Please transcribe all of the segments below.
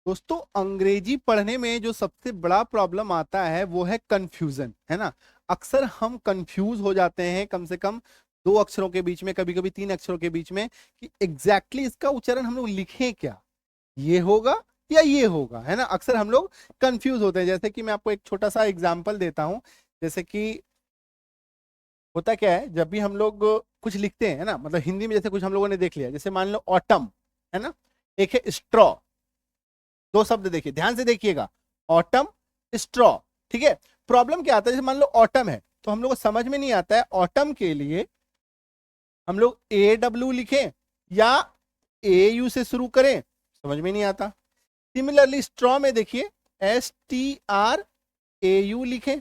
दोस्तों अंग्रेजी पढ़ने में जो सबसे बड़ा प्रॉब्लम आता है वो है कंफ्यूजन, है ना। अक्सर हम कंफ्यूज हो जाते हैं, कम से कम दो अक्षरों के बीच में, कभी कभी तीन अक्षरों के बीच में, कि एग्जैक्टली इसका उच्चारण हम लोग लिखें क्या, ये होगा या ये होगा, है ना। अक्सर हम लोग कंफ्यूज होते हैं। जैसे कि मैं आपको एक छोटा सा एग्जांपल देता हूं। जैसे कि होता क्या है, जब भी हम लोग कुछ लिखते हैं, है ना, मतलब हिंदी में जैसे कुछ हम लोगों ने देख लिया, जैसे मान लो ऑटम, है ना, एक है स्ट्रॉ। दो शब्द देखिए, ध्यान से देखिएगा, ऑटम, स्ट्रॉ। ठीक है। प्रॉब्लम क्या आता है, जैसे मान लो ऑटम है तो हम लोग को समझ में नहीं आता है ऑटम के लिए हम लोग ए डब्ल्यू लिखें या ए यू से शुरू करें, समझ में नहीं आता। सिमिलरली स्ट्रॉ में देखिए S T R A you लिखें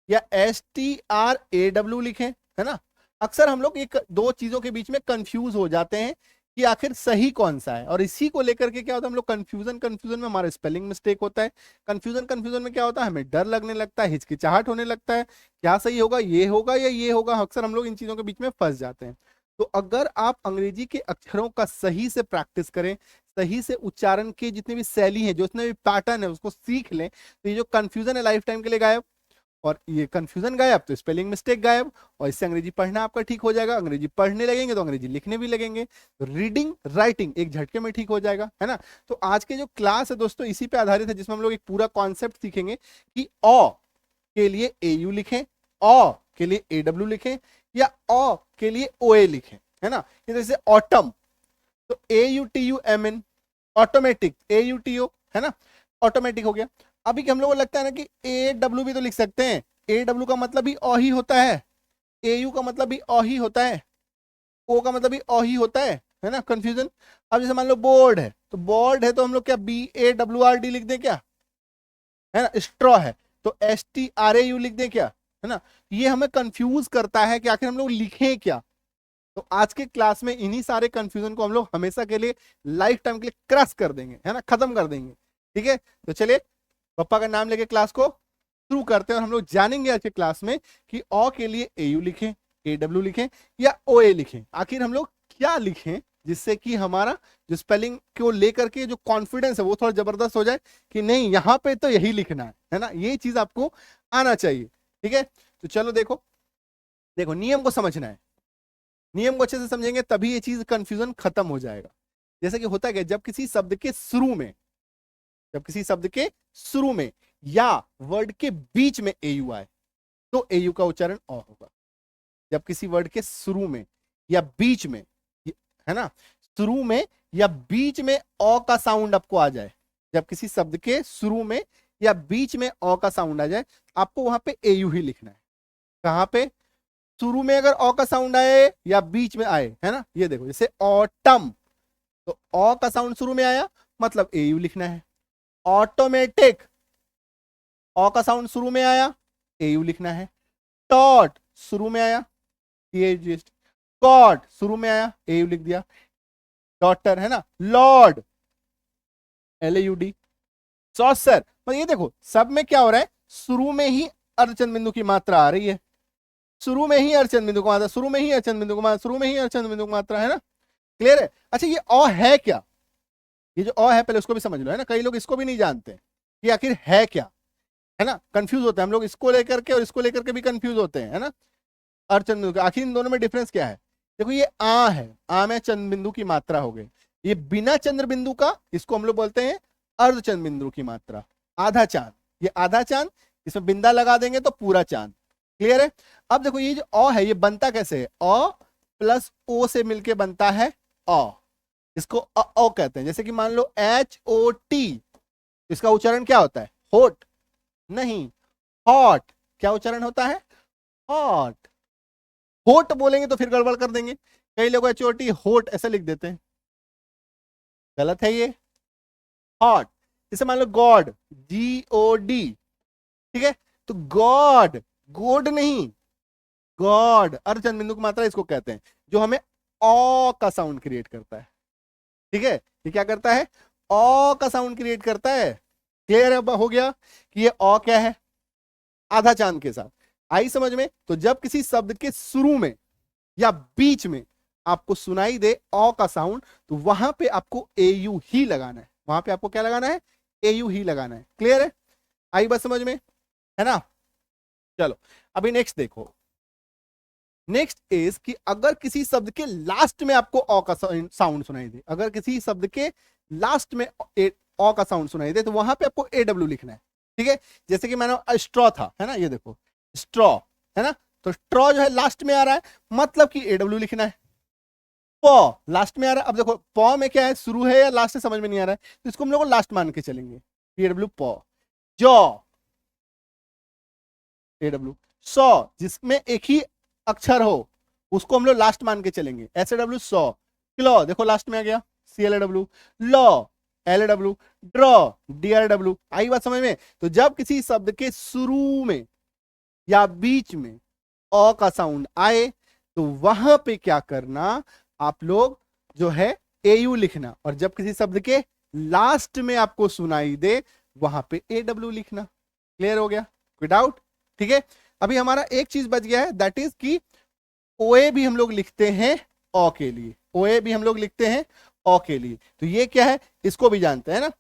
या S T R A W लिखें, है ना। अक्सर हम लोग एक दो चीजों के बीच में कंफ्यूज हो जाते हैं कि आखिर सही कौन सा है, और इसी को लेकर के क्या होता है, हम लोग कंफ्यूजन कंफ्यूजन में हमारा स्पेलिंग मिस्टेक होता है। कंफ्यूजन कंफ्यूजन में क्या होता है, हमें डर लगने लगता है, हिचकिचाहट होने लगता है, क्या सही होगा या ये होगा। अक्सर हम लोग इन चीजों के बीच में फंस जाते हैं। तो अगर आप अंग्रेजी के अक्षरों का सही से प्रैक्टिस करें, सही से उच्चारण के जितने भी शैली है, जितने भी पैटर्न है, उसको सीख लें, तो ये जो कंफ्यूजन है लाइफ टाइम के लिए गायब, और ये कंफ्यूजन गायब तो स्पेलिंग मिस्टेक गायब, और इससे अंग्रेजी पढ़ना आपका ठीक हो जाएगा। अंग्रेजी पढ़ने लगेंगे तो अंग्रेजी लिखने भी लगेंगे, तो रीडिंग राइटिंग एक झटके में ठीक हो जाएगा, है ना। तो आज के जो क्लास है दोस्तों इसी पे आधारित है, जिसमें हम लोग एक पूरा कॉन्सेप्ट सीखेंगे कि ओ के लिए ए यू लिखें, ओ के लिए ए डब्ल्यू लिखें, या ओ के लिए ओ ए लिखें, है ना। जैसे ऑटम, तो A U T U M N, automatic A U T O, है ना, ऑटोमेटिक हो गया। अभी हम लोगों को लगता है ना कि ए डब्ल्यू भी तो लिख सकते हैं, ए डब्ल्यू का मतलब भी ओ ही होता है, ए यू का मतलब भी ओ ही होता है, ओ का मतलब भी ओ ही होता है ना। कंफ्यूजन। अब जैसे मान लो बोर्ड है, तो बोर्ड है तो हम लोग क्या B A W R D लिख दें क्या, है ना। स्ट्रॉ है तो S T R A U लिख दें क्या, है ना। ये हमें कंफ्यूज करता है कि आखिर हम लोग लिखें क्या। तो आज के क्लास में इन्हीं सारे कंफ्यूजन को हम लोग हमेशा के लिए, लाइफ टाइम के लिए क्रश कर देंगे, है ना, खत्म कर देंगे। ठीक है, तो चलिए पापा का नाम लेके क्लास को शुरू करते हैं, और हम लोग जानेंगे आज के क्लास में कि ओ के लिए ए यू लिखें, ए डब्ल्यू लिखें या ओ ए लिखें, आखिर हम लोग क्या लिखें, जिससे कि हमारा जो स्पेलिंग को लेकर के जो कॉन्फिडेंस है वो थोड़ा जबरदस्त हो जाए कि नहीं यहाँ पे तो यही लिखना है ना। ये चीज आपको आना चाहिए। ठीक है, तो चलो देखो देखो नियम को समझना है, नियम को अच्छे से समझेंगे तभी ये चीज कंफ्यूजन खत्म हो जाएगा। जैसे कि होता है जब किसी शब्द के शुरू में, जब किसी शब्द के शुरू में या वर्ड के बीच में ए यू आए तो ए यू का उच्चारण अ होगा। जब किसी वर्ड के शुरू में या बीच में, है ना, शुरू में या बीच में अ का साउंड आपको आ जाए, जब किसी शब्द के शुरू में या बीच में अ का साउंड आ जाए, आपको वहां पे ए यू ही लिखना है। कहां पे, शुरू में अगर अ का साउंड आए या बीच में आए, है ना। ये देखो जैसे ऑटम, तो अ का साउंड शुरू में आया मतलब ए यू लिखना है। ऑटोमेटिक, अ का साउंड शुरू में आया ए यू लिखना है। टॉट शुरू में आया टीएच, गॉड शुरू में आया ए यू लिख दिया। डॉटर, है ना, Lord L A U D. Saucer, मतलब ये देखो सब में क्या हो रहा है, शुरू में ही अर्धचंद बिंदु की मात्रा आ रही है, शुरू में ही अर्धचंद बिंदु की मात्रा, शुरू में ही अर्धचंद बिंदु की मात्रा, शुरू में ही अर्धचंद बिंदु की मात्रा, है ना। क्लियर है। अच्छा ये अ है क्या, ये जो अ है पहले उसको भी समझ लो, है ना। कई लोग इसको भी नहीं जानते कि आखिर है क्या, है ना, कंफ्यूज होते हैं हम लोग, इसको लेकर के और इसको लेकर के भी कंफ्यूज होते हैं, है ना। और चंद्र बिंदु, आखिर इन दोनों में डिफरेंस क्या है। देखो ये आ है, आ में चंद्र बिंदु की मात्रा हो गई, ये बिना चंद्र बिंदु का, इसको हम लोग बोलते हैं अर्ध चंद्र बिंदु की मात्रा, आधा चांद। ये आधा चांद, इसमें बिंदा लगा देंगे तो पूरा चांद। क्लियर है। अब देखो ये जो अ है ये बनता कैसे है, अ प्लस ओ से मिलके बनता है अ, इसको अ कहते हैं। जैसे कि मान लो एच ओ टी, इसका उच्चारण क्या होता है, होट नहीं, हॉट। क्या उच्चारण होता है, हॉट। होट बोलेंगे तो फिर गड़बड़ कर देंगे, कई लोग एचओटी होट ऐसे लिख देते हैं, गलत है ये, हॉट। जैसे मान लो गॉड, जी ओ डी, ठीक है, तो गॉड, गोड नहीं, गॉड अर्धचंद बिंदु की मात्रा इसको कहते हैं, जो हमें ओ का साउंड क्रिएट करता है। ठीक है, ये क्या करता है, ओ का साउंड क्रिएट करता है। क्लियर हो गया कि ये ओ क्या है, आधा चांद के साथ। आई समझ में। तो जब किसी शब्द के शुरू में या बीच में आपको सुनाई दे अ का साउंड, तो वहां पे आपको ए यू ही लगाना है। वहां पे आपको क्या लगाना है, एयू ही लगाना है। क्लियर है, आई बात समझ में, है ना। चलो अभी नेक्स्ट देखो, नेक्स्ट इज कि अगर किसी शब्द के लास्ट में आपको अ का साउंड सुनाई दे, अगर किसी शब्द के लास्ट में अ का साउंड सुनाई दे तो वहां पे आपको AW लिखना है। ठीक है, जैसे कि मैंने स्ट्रॉ था, है ना, ये देखो स्ट्रॉ, है ना, तो स्ट्रॉ जो है लास्ट में आ रहा है, मतलब कि AW लिखना है। पॉ लास्ट में आ रहा है, अब देखो पॉ में क्या है, शुरू है या लास्ट है, समझ में नहीं आ रहा है, तो इसको हम लोग लास्ट मान के चलेंगे, AW पॉ। Jaw AW। सॉ जिसमें एक ही अक्षर हो उसको हम लोग लास्ट मान के चलेंगे, SAW सॉ। क्लॉ देखो लास्ट में आ गया, CLAW। Law LAW। Draw DRW। आई बात समझ में। तो जब किसी शब्द के शुरू में या बीच में अ का साउंड आए तो वहां पे क्या करना, आप लोग जो है AU लिखना, और जब किसी शब्द के लास्ट में आपको सुनाई दे वहां पे AW लिखना। क्लियर हो गया, कोई डाउट? ठीक है, अभी हमारा एक चीज बच गया है, दैट इज कि OA भी हम लोग लिखते हैं अ के लिए, OA भी हम लोग लिखते हैं अ के लिए, तो ये क्या है इसको भी जानते हैं ना।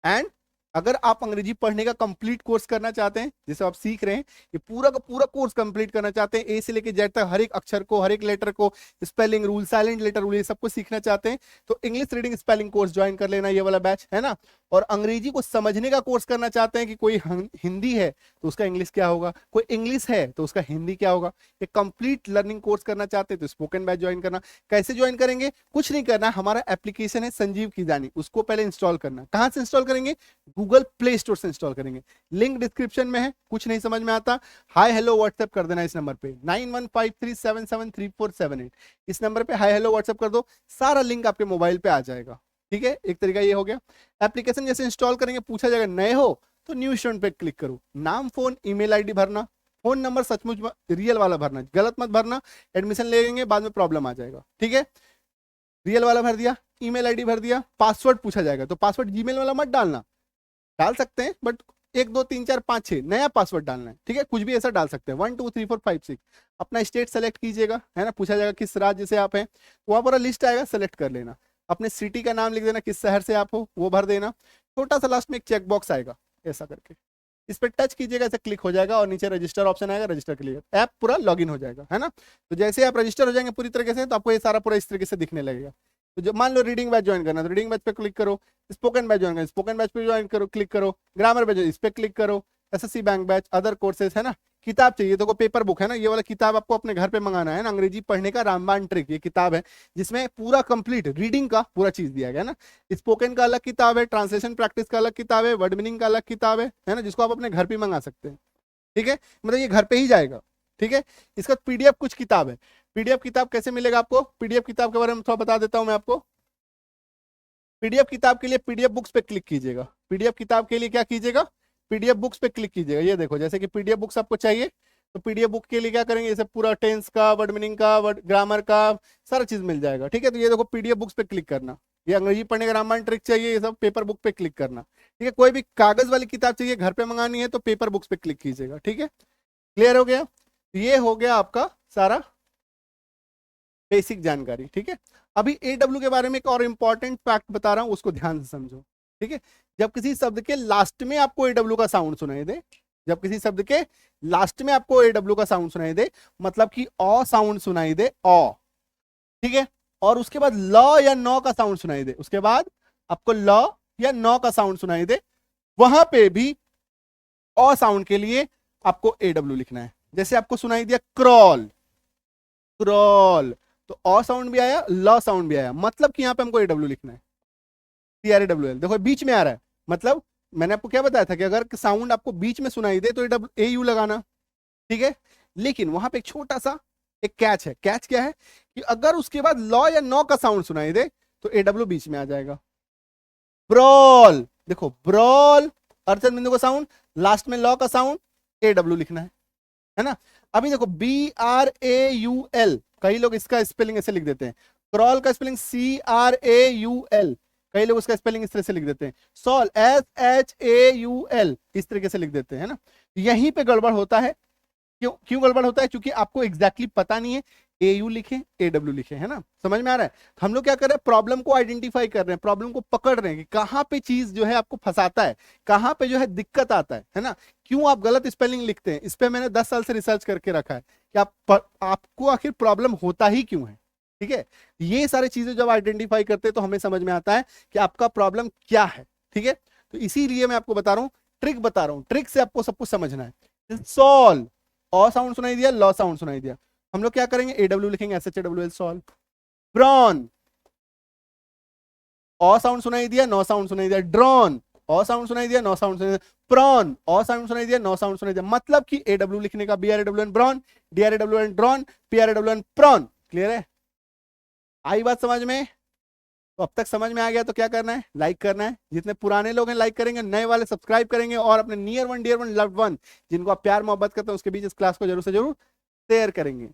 एंड अगर आप अंग्रेजी पढ़ने का कंप्लीट कोर्स करना चाहते हैं, जैसे आप सीख रहे हैं, ये पूरा का पूरा कोर्स कंप्लीट करना चाहते हैं, ए से लेके जेड तक, हर एक अक्षर को, हर एक लेटर को, spelling rule, silent letter rule, ये सबको सीखना चाहते हैं, तो English reading spelling course join कर लेना, ये वाला बैच है ना। और अंग्रेजी को समझने का कोर्स करना चाहते हैं कि कोई हिंदी है तो उसका इंग्लिश क्या होगा, कोई इंग्लिश है तो उसका हिंदी क्या होगा, ये कंप्लीट लर्निंग कोर्स करना चाहते हैं तो स्पोकन बैच ज्वाइन करना। कैसे ज्वाइन करेंगे, कुछ नहीं करना, हमारा एप्लीकेशन है संजीव कीजानी, उसको पहले इंस्टॉल करना। कहां से इंस्टॉल करेंगे, गूगल प्ले स्टोर से इंस्टॉल करेंगे, लिंक डिस्क्रिप्शन में है। कुछ नहीं समझ में आता, हाय हेलो व्हाट्सएप कर देना इस नंबर पे 9153773478, इस नंबर पे हाय हेलो व्हाट्सएप कर दो, सारा लिंक आपके मोबाइल पे आ जाएगा। ठीक है, एक तरीका ये हो गया। एप्लीकेशन जैसे इंस्टॉल करेंगे पूछा जाएगा नए हो तो न्यू स्टूडेंट पे क्लिक करो, नाम फोन ईमेल आईडी भरना, फोन नंबर सचमुच रियल वाला भरना, गलत मत भरना, एडमिशन ले लेंगे बाद में प्रॉब्लम आ जाएगा। ठीक है, रियल वाला भर दिया, ईमेल आईडी भर दिया, पासवर्ड पूछा जाएगा तो पासवर्ड जीमेल वाला मत डालना, डाल सकते हैं बट 1 2 3 4 5 6 नया पासवर्ड डालना है। ठीक है, कुछ भी ऐसा डाल सकते हैं, 1 2 3 4 5 6। अपना स्टेट सेलेक्ट कीजिएगा, है ना, पूछा जाएगा किस राज्य से आप हैं, वहां पर लिस्ट आएगा, सेलेक्ट कर लेना, अपने सिटी का नाम लिख देना, किस शहर से आप हो वो भर देना, छोटा सा लास्ट में एक चेक बॉक्स आएगा ऐसा करके, इस पर टच कीजिएगा, ऐसे क्लिक हो जाएगा और नीचे रजिस्टर ऑप्शन आएगा, रजिस्टर के लिए ऐप पूरा लॉगिन हो जाएगा, है ना। तो जैसे आप रजिस्टर हो जाएंगे पूरी तरीके से तो आपको ये सारा पूरा इस तरीके से दिखने लगेगा। तो जब मान लो रीडिंग बैच ज्वाइन करना तो रीडिंग बैच पे क्लिक करो, स्पोकन बैच ज्वाइन करना स्पोकन बैच पे ज्वाइन करो, क्लिक करो, ग्रामर बैच इस पे क्लिक करो, SSC bank batch, other courses, है ना। किताब चाहिए तो पेपर बुक है ना, ये वाला किताब आपको अपने घर पे मंगाना है ना, अंग्रेजी पढ़ने का रामबाण ट्रिक, ये किताब है जिसमें पूरा कंप्लीट रीडिंग का पूरा चीज दिया गया है ना। स्पोकन का अलग किताब है, ट्रांसलेशन प्रैक्टिस का अलग किताब है, वर्ड मीनिंग का अलग किताब है ना, जिसको आप अपने घर पे मंगा सकते हैं। ठीक है, मतलब ये घर पे ही जाएगा। ठीक है, इसका PDF कुछ किताब है, PDF किताब कैसे मिलेगा आपको, PDF किताब के बारे में थोड़ा बता देता हूं मैं आपको। PDF किताब के लिए PDF बुक्स पे क्लिक कीजिएगा, PDF किताब के लिए क्या कीजिएगा, PDF बुक्स पे क्लिक कीजिएगा। ये देखो जैसे कि PDF बुक्स आपको चाहिए तो PDF बुक के लिए क्या करेंगे, जैसे पूरा टेंस का, वर्ड मीनिंग का, वर्ड ग्रामर का सारा चीज मिल जाएगा। ठीक है, तो ये देखो PDF बुक्स पे क्लिक करना, ये अंग्रेजी पढ़ने का रामायण ट्रिक चाहिए, ये सब पेपर बुक पे क्लिक करना। ठीक है, कोई भी कागज वाली किताब चाहिए घर पे मंगानी है तो पेपर बुक्स पे क्लिक कीजिएगा। ठीक है, क्लियर हो गया, ये हो गया आपका सारा बेसिक जानकारी। ठीक है, अभी AW के बारे में एक और इंपॉर्टेंट फैक्ट बता रहा हूं, उसको ध्यान से समझो। ठीक है, जब किसी शब्द के लास्ट में आपको AW का साउंड सुनाई दे, जब किसी शब्द के लास्ट में आपको AW का साउंड सुनाई दे, मतलब कि अ साउंड सुनाई दे, अ, ठीक है, और उसके बाद ल या न का साउंड सुनाई दे, उसके बाद आपको ल या न का साउंड सुनाई दे, वहां पे भी अ साउंड के लिए आपको AW लिखना है। जैसे आपको सुनाई दिया क्रॉल, क्रॉल, तो अ साउंड भी आया, ल साउंड भी आया, मतलब कि यहां पे हमको AW लिखना है, CRAWL। देखो बीच में आ रहा है, मतलब मैंने आपको क्या बताया था कि अगर साउंड आपको बीच में सुनाई दे तो AU लगाना। ठीक है, लेकिन वहां पे एक छोटा सा एक कैच है, कैच क्या है कि अगर उसके बाद ल या न का साउंड सुनाई दे तो AW बीच में आ जाएगा। ब्रॉल, देखो ब्रॉल, अर्चन बिंदु का साउंड, लास्ट में ल का साउंड, AW लिखना है ना। अभी देखो BRAUL, कई लोग इसका स्पेलिंग ऐसे लिख देते हैं, क्रॉल का स्पेलिंग CRAUL, कई लोग उसका स्पेलिंग इस तरह से लिख देते हैं, सॉल SHAUL, इस तरीके से लिख देते हैं ना। यहीं पे गड़बड़ होता है, क्यों क्यों गड़बड़ होता है, क्योंकि आपको एग्जैक्टली पता नहीं है AU लिखे, AW लिखे, है ना, समझ में आ रहा है। हम लोग क्या कर रहे हैं, प्रॉब्लम को आइडेंटिफाई कर रहे हैं, प्रॉब्लम को पकड़ रहे हैं कि कहाँ पे चीज जो है आपको फंसाता है, कहाँ पे जो है दिक्कत आता है ना, क्यों आप गलत स्पेलिंग लिखते हैं। इस पे मैंने 10 साल से रिसर्च करके रखा है कि आपको आखिर प्रॉब्लम होता ही क्यों है। ठीक है, ये सारी चीजें जब आइडेंटिफाई करते हैं तो हमें समझ में आता है कि आपका प्रॉब्लम क्या है। ठीक है, तो इसीलिए मैं आपको बता रहा हूं, ट्रिक बता रहा हूं, ट्रिक से आपको सब कुछ समझना है। सॉल्व, और साउंड सुनाई दिया, लॉ साउंड सुनाई दिया, हम लोग क्या करेंगे, AW लिखेंगे, SHAWL सॉल्व। प्रॉन, और साउंड सुनाई दिया, नो साउंड सुनाई दिया। ड्रॉन, और साउंड सुनाई दिया, नो साउंड सुनाई दिया। प्रॉन, और साउंड सुनाई दिया, नो साउंड सुनाई दिया। मतलब कि AW लिखने का BRAWN brawn, DRAWN drawn, PRAWN prawn. Clear है, आई बात समझ में। तो अब तक समझ में आ गया तो क्या करना है, लाइक करना है। जितने पुराने लोग हैं लाइक करेंगे, नए वाले सब्सक्राइब करेंगे, और अपने near one, dear one, loved one, जिनको आप प्यार मोहब्बत करते हैं, उसके बीच इस क्लास को जरूर से जरूर शेयर करेंगे।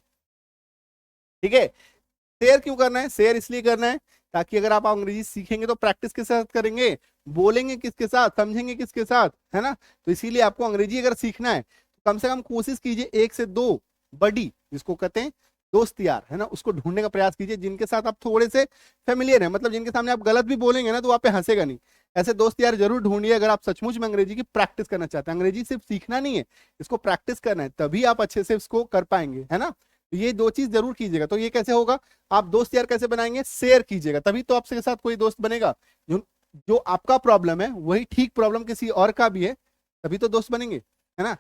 ठीक है, शेयर क्यों करना है, शेयर इसलिए करना है ताकि अगर आप अंग्रेजी सीखेंगे तो प्रैक्टिस के साथ करेंगे, बोलेंगे किसके साथ, समझेंगे किसके साथ, है ना। तो इसीलिए आपको अंग्रेजी अगर सीखना है तो कम से कम कोशिश कीजिए 1 से 2 बडी, जिसको कहते हैं दोस्त यार, है ना, उसको ढूंढने का प्रयास कीजिए जिनके साथ आप थोड़े से फेमिलियर है, मतलब जिनके सामने आप गलत भी बोलेंगे ना तो आप पे हंसेगा नहीं। ऐसे दोस्त यार जरूर ढूंढिए अगर आप सचमुच में अंग्रेजी की प्रैक्टिस करना चाहते हैं। अंग्रेजी सिर्फ सीखना नहीं है, इसको प्रैक्टिस करना है, तभी आप अच्छे से इसको कर पाएंगे, है ना। तो ये 2 चीज जरूर कीजिएगा। तो ये कैसे होगा, आप दोस्त यार कैसे बनाएंगे, शेयर कीजिएगा, तभी तो आपके साथ कोई दोस्त बनेगा। जो जो आपका प्रॉब्लम है वही ठीक प्रॉब्लम किसी और का भी है, तभी तो दोस्त बनेंगे, है ना।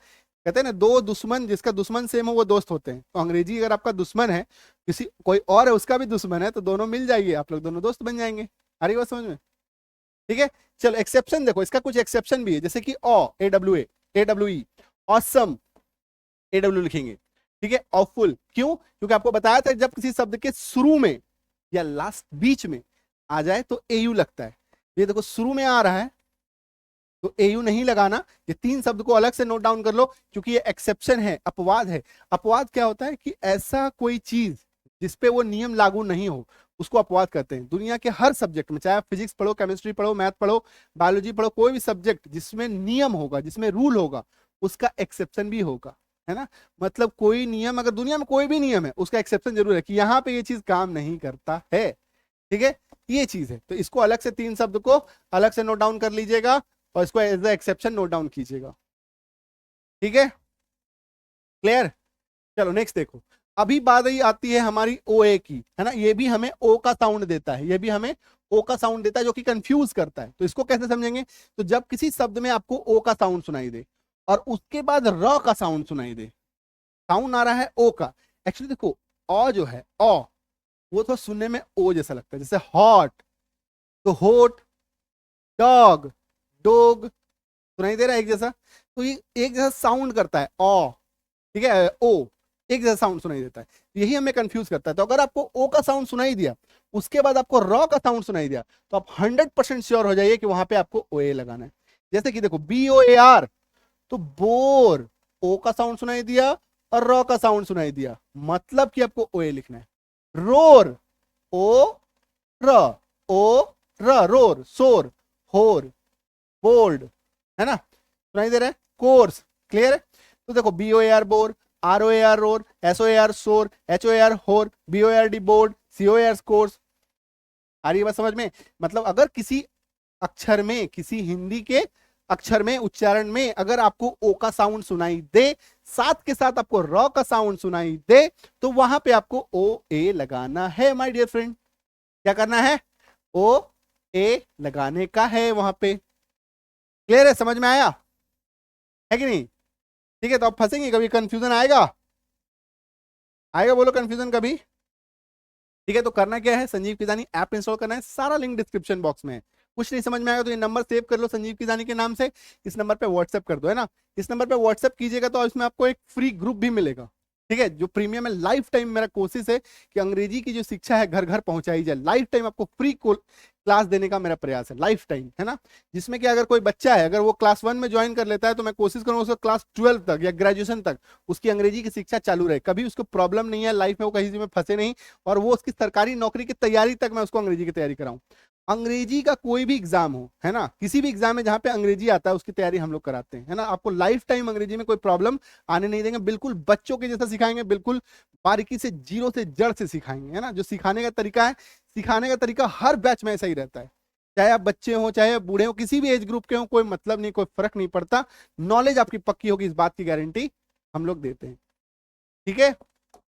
कहते हैं ना, 2 दुश्मन, जिसका दुश्मन सेम हो वो दोस्त होते हैं। तो अंग्रेजी अगर आपका दुश्मन है, किसी कोई और है उसका भी दुश्मन है, तो दोनों मिल जाएंगे, आप लोग दोनों दोस्त बन जाएंगे। आ रही बात समझ में। ठीक है, चलो एक्सेप्शन देखो, इसका कुछ एक्सेप्शन भी है, जैसे कि AWA, AWE, ऑसम, AW लिखेंगे। ठीक है, ऑफुल, क्यों, क्योंकि आपको बताया था जब किसी शब्द के शुरू में या लास्ट, बीच में आ जाए तो AU लगता है। ये देखो शुरू में आ रहा है तो AU नहीं लगाना। ये 3 शब्द को अलग से नोट डाउन कर लो, क्योंकि ये एक्सेप्शन है, अपवाद है। अपवाद क्या होता है कि ऐसा कोई चीज जिसपे वो नियम लागू नहीं हो, उसको अपवाद कहते हैं। दुनिया के हर सब्जेक्ट में, चाहे आप फिजिक्स पढ़ो, केमिस्ट्री पढ़ो, मैथ पढ़ो, बायोलॉजी पढ़ो, कोई भी सब्जेक्ट जिसमें नियम होगा, जिसमें रूल होगा, उसका एक्सेप्शन भी होगा, है ना। मतलब कोई नियम, अगर दुनिया में कोई भी नियम है, उसका एक्सेप्शन जरूर है कि यहाँ पे ये चीज काम नहीं करता है। ठीक है, ये चीज है। तो इसको अलग से 3 शब्द को अलग से नोट डाउन कर लीजिएगा और इसको as the exception note down कीजिएगा। ठीक है, क्लियर। चलो नेक्स्ट देखो, अभी बात ही आती है हमारी OA की, है ना। ये भी हमें O का साउंड देता है, ये भी हमें O का साउंड देता है, जो कि कंफ्यूज करता है। तो इसको कैसे समझेंगे, तो जब किसी शब्द में आपको O का साउंड सुनाई दे और उसके बाद र का साउंड सुनाई दे, साउंड आ रहा है O का। एक्चुअली देखो, ओ जो है, ओ वो थोड़ा सुनने में O जैसा लगता है, जैसे हॉट तो होट, डॉग डोग, सुनाई दे रहा है एक जैसा। तो ये एक जैसा साउंड करता है ओ, ठीक है, ओ एक जैसा साउंड सुनाई देता है, यही हमें कंफ्यूज करता है। तो अगर आपको ओ का साउंड सुनाई दिया, उसके बाद आपको रॉ का साउंड सुनाई दिया, तो आप 100% श्योर हो जाइए कि वहां पे आपको OA लगाना है। जैसे कि देखो BOAR, तो बोर, ओ का साउंड सुनाई दिया और रॉ का साउंड सुनाई दिया, मतलब कि आपको OA लिखना है। रोर, ओ र, ओ र, रोर, शोर, होर, बोल्ड, है ना, सुनाई दे रहा है। कोर्स, क्लियर है। तो देखो BOAR bore, ROAR roar, SOAR शोर, HOAR होर, BOARD बोर्ड, COAR कोर्स। आ रही है बात समझ में। मतलब अगर किसी अक्षर में, किसी हिंदी के अक्षर में, उच्चारण में अगर आपको ओ का साउंड सुनाई दे, साथ के साथ आपको रॉ का साउंड सुनाई दे, तो वहां पे आपको OA लगाना है माय डियर फ्रेंड। क्या करना है, OA लगाने का है वहां पे। क्लियर है, समझ में आया है कि नहीं। ठीक है, तो आप फंसेंगे कभी, कंफ्यूजन आएगा, आएगा बोलो कंफ्यूजन कभी। ठीक है, तो करना क्या है, संजीव किजानी ऐप इंस्टॉल करना है, सारा लिंक डिस्क्रिप्शन बॉक्स में है। कुछ नहीं समझ में आएगा तो ये नंबर सेव कर लो संजीव किजानी के नाम से, इस नंबर पे व्हाट्सएप कर दो, है ना। इस नंबर पे व्हाट्सएप कीजिएगा तो इसमें आपको एक फ्री ग्रुप भी मिलेगा। ठीक है, जो प्रीमियम है, लाइफ टाइम मेरा कोशिश है कि अंग्रेजी की जो शिक्षा है घर घर पहुंचाई जाए। लाइफ टाइम आपको फ्री क्लास देने का मेरा प्रयास है, लाइफ टाइम, है ना। जिसमें कि अगर कोई बच्चा है, अगर वो क्लास 1 में ज्वाइन कर लेता है, तो मैं कोशिश करूंगा उसको क्लास 12 तक या ग्रेजुएशन तक उसकी अंग्रेजी की शिक्षा चालू रहे, कभी उसको प्रॉब्लम नहीं है लाइफ में, वो कहीं में फंसे नहीं, और वो उसकी सरकारी नौकरी की तैयारी तक मैं उसको अंग्रेजी की तैयारी कराऊं। अंग्रेजी का कोई भी एग्जाम हो, है ना, किसी भी एग्जाम में जहां पे अंग्रेजी आता है उसकी तैयारी हम लोग कराते हैं, है ना। आपको लाइफ टाइम अंग्रेजी में कोई प्रॉब्लम आने नहीं देंगे, बिल्कुल बच्चों के जैसा सिखाएंगे, बिल्कुल बारीकी से, जीरो से जड़ से सिखाएंगे, है ना। जो सिखाने का तरीका है, सिखाने का तरीका हर बैच में ऐसा ही रहता है, चाहे आप बच्चे हो चाहे बूढ़े हो, किसी भी एज ग्रुप के हो, कोई मतलब नहीं, कोई फर्क नहीं पड़ता। नॉलेज आपकी पक्की होगी, इस बात की गारंटी हम लोग देते हैं, ठीक है।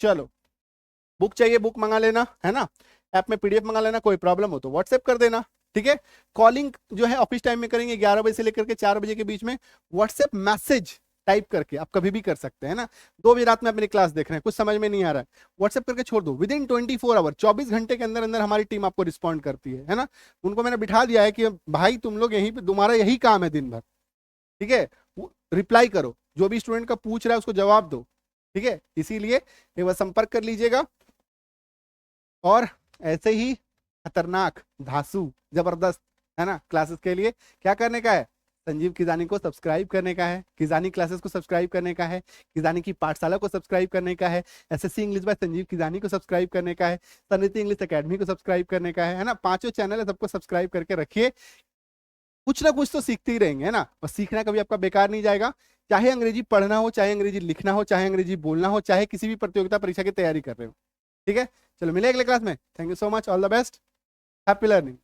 चलो, बुक चाहिए बुक मंगा लेना, है ना, ऐप में पीडीएफ मंगा लेना, कोई प्रॉब्लम हो तो व्हाट्सएप कर देना, ठीक है। कॉलिंग जो है ऑफिस टाइम में करेंगे 11 बजे से लेकर के 4 बजे के बीच में, व्हाट्सएप मैसेज टाइप करके आप कभी भी कर सकते हैं ना। 2 बजे रात में अपनी क्लास देख रहे हैं, कुछ समझ में नहीं आ रहा है, व्हाट्सएप करके छोड़ दो, विद इन 24 आवर, 24 घंटे के अंदर अंदर हमारी टीम आपको रिस्पॉन्ड करती है ना। उनको मैंने बिठा दिया है कि भाई तुम लोग यहीं पे, तुम्हारा यही काम है दिन भर, ठीक है, रिप्लाई करो, जो भी स्टूडेंट का पूछ रहा है उसको जवाब दो, ठीक है। इसीलिए एक बार संपर्क कर लीजिएगा। और ऐसे ही खतरनाक, धांसू, जबरदस्त, है ना, क्लासेस के लिए क्या करने का है, संजीव किजानी को सब्सक्राइब करने का है, किजानी क्लासेस को सब्सक्राइब करने का है, किजानी की पाठशाला को सब्सक्राइब करने का है, एसएससी इंग्लिश बाय संजीव किजानी को सब्सक्राइब करने का है, सन्निधि इंग्लिश एकेडमी को सब्सक्राइब करने का है ना। 5 चैनल है, सबको सब्सक्राइब करके रखिए, कुछ ना कुछ तो सीखते ही रहेंगे, है ना। और सीखना कभी आपका बेकार नहीं जाएगा, चाहे अंग्रेजी पढ़ना हो, चाहे अंग्रेजी लिखना हो, चाहे अंग्रेजी बोलना हो, चाहे किसी भी प्रतियोगिता परीक्षा की तैयारी कर रहे हो, ठीक है। चलो मिले अगले क्लास में, thank you so much, all the best, happy learning.